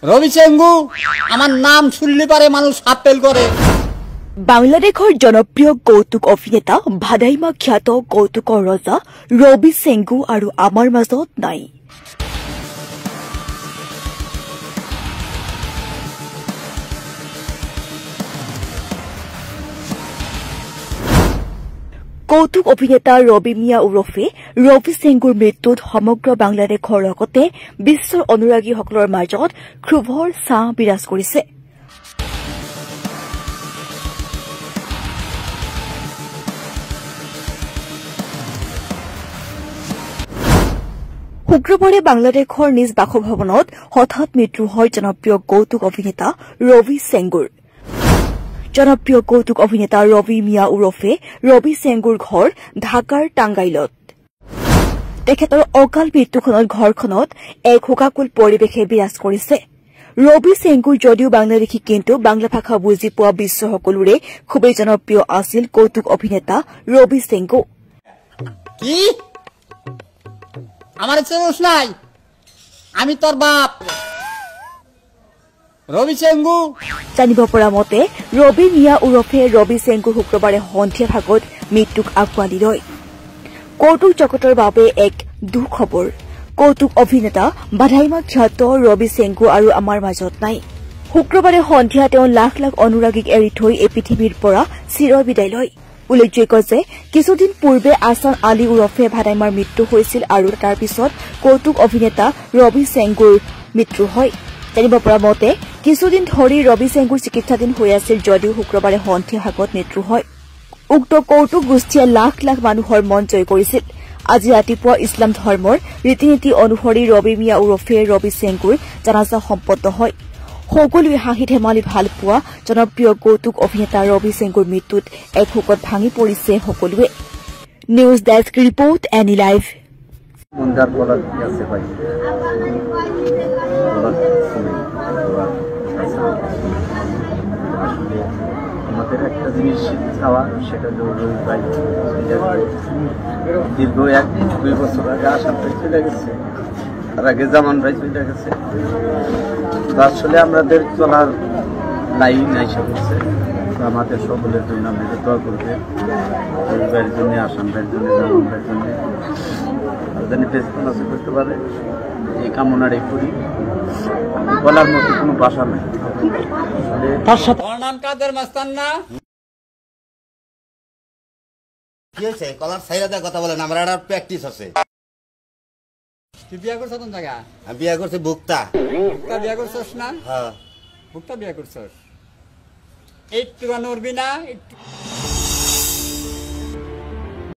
ৰবি চেঙ্গু আমাৰ নাম শুনলে পাৰে মানুষ আপেল কৰে। বাংলাদেশৰ জনপ্ৰিয় কৌতুক অভিনেতা ভাদাইমা খ্যাত কৌতুকৰ ৰজা ৰবি চেঙ্গু আৰু আমাৰ মাজত নাই। কৌতুক অভিনেতা ৰবি মিয়া ওৰফে ৰবি চেঙ্গুৰ মৃত্যুত সমগ্ৰ বাংলাদেশৰ লগতে বিশ্বৰ অনুৰাগীসকলৰ মাজত ক্ষোভৰ ছাঁ বিৰাজ কৰিছে। শুক্ৰবাৰে বাংলাদেশৰ নিজ বাসভৱনত হঠাৎ মৃত্যু হয় জনপ্ৰিয় কৌতুক অভিনেতা ৰবি চেঙ্গুৰ। জনপ্ৰিয় কৌতুক অভিনেতা ৰবি মিয়া ওৰফে ৰবি চেঙ্গুৰ ঘৰ ঢাকাৰ টাঙ্গাইলত। তেখেতৰ অকাল মৃত্যুখনত ঘৰখনত এক শোকাকুল পৰিৱেশে বিৰাজ কৰিছে। ৰবি চেঙ্গুৰ যদিও বাংলাদেশী, কিন্তু বাংলা ভাষা বুজি পোৱা বিশ্ব সকলোৰে খুবেই জনপ্ৰিয় আছিল কৌতুক অভিনেতা ৰবি চেঙ্গু। কি আমাৰ চেঙ্গুস নাই, আমি তোৰ বাপ ৰবি চেঙ্গু। জানিব পৰা মতে ৰবি মিয়া ওৰফে ৰবি চেঙ্গু শুক্ৰবাৰে সন্ধিয়া ভাগত মৃত্যুক আঁকোৱালি লয়। কৌতুক জগতৰ বাবে এক দুখ খবৰ। কৌতুক অভিনেতা ভাদাইমা খ্যাত ৰবি চেঙ্গু আৰু আমাৰ মাজত নাই। শুক্ৰবাৰে সন্ধিয়া তেওঁ লাখ লাখ অনুৰাগীক এৰি থৈ এই পৃথিৱীৰ পৰা চিৰ বিদায় লয়। উল্লেখযোগ্য যে কিছুদিন পূৰ্বে আছান আলী ওৰফে ভাদাইমাৰ মৃত্যু হৈছিল আৰু তাৰ পিছত কৌতুক অভিনেতা ৰবি চেঙ্গুৰ মৃত্যু হয়। জানিব পৰা মতে কিছুদিন ধৰি ৰবি চেঙ্গুৰ চিকিৎসাধীন হৈ আছিল যদিও শুক্ৰবাৰে সন্ধিয়া ভাগত মৃত্যু হয়। উক্ত কৌতুক গোষ্ঠীয়ে লাখ লাখ মানুহৰ মন জয় কৰিছিল। আজি ৰাতিপুৱা ইছলাম ধৰ্মৰ ৰীতি নীতি অনুসৰি ৰবি মিয়া ওৰফে ৰবি চেঙ্গুৰ জানাজা সম্পন্ন হয়। সকলোৱে হাঁহি ধেমালি ভাল পোৱা জনপ্ৰিয় কৌতুক অভিনেতা ৰবি চেঙ্গুৰ মৃত্যুত এক শোকত ভাঙি পৰিছে সকলোৱে। News desk report any live. আমাদের একটা জিনিস চাওয়া, সেটা রবি ভাই দীর্ঘ 1-2 বছর আগে আসাম ভাই চলে গেছে, তার আগে জামান ভাই চলে গেছে। আসলে আমাদের চলার লাইন আইসা করছে। আমাদের সকলের জন্য আমাদের দোয়া করবে, রবি ভাইয়ের জন্য, আসাম ভাইয়ের জন্য, জামান ভাইয়ের জন্য, আর যেন বেঁচে করতে পারে এই কামনাটাই করি। বলার মতো কোনো ভাষা নেই। নাম কাদের মাস্তান না কি হয়েছে? কলার সাইরাতে কথা বলেন, আমার একটা প্র্যাকটিস আছে। তুই বিয়া করছ কোন জায়গা? আমি বিয়া করছি ভুক্তা। ভুক্তা বিয়া করছস না? হ্যাঁ ভুক্তা বিয়া করছস। একটু নড়বি না?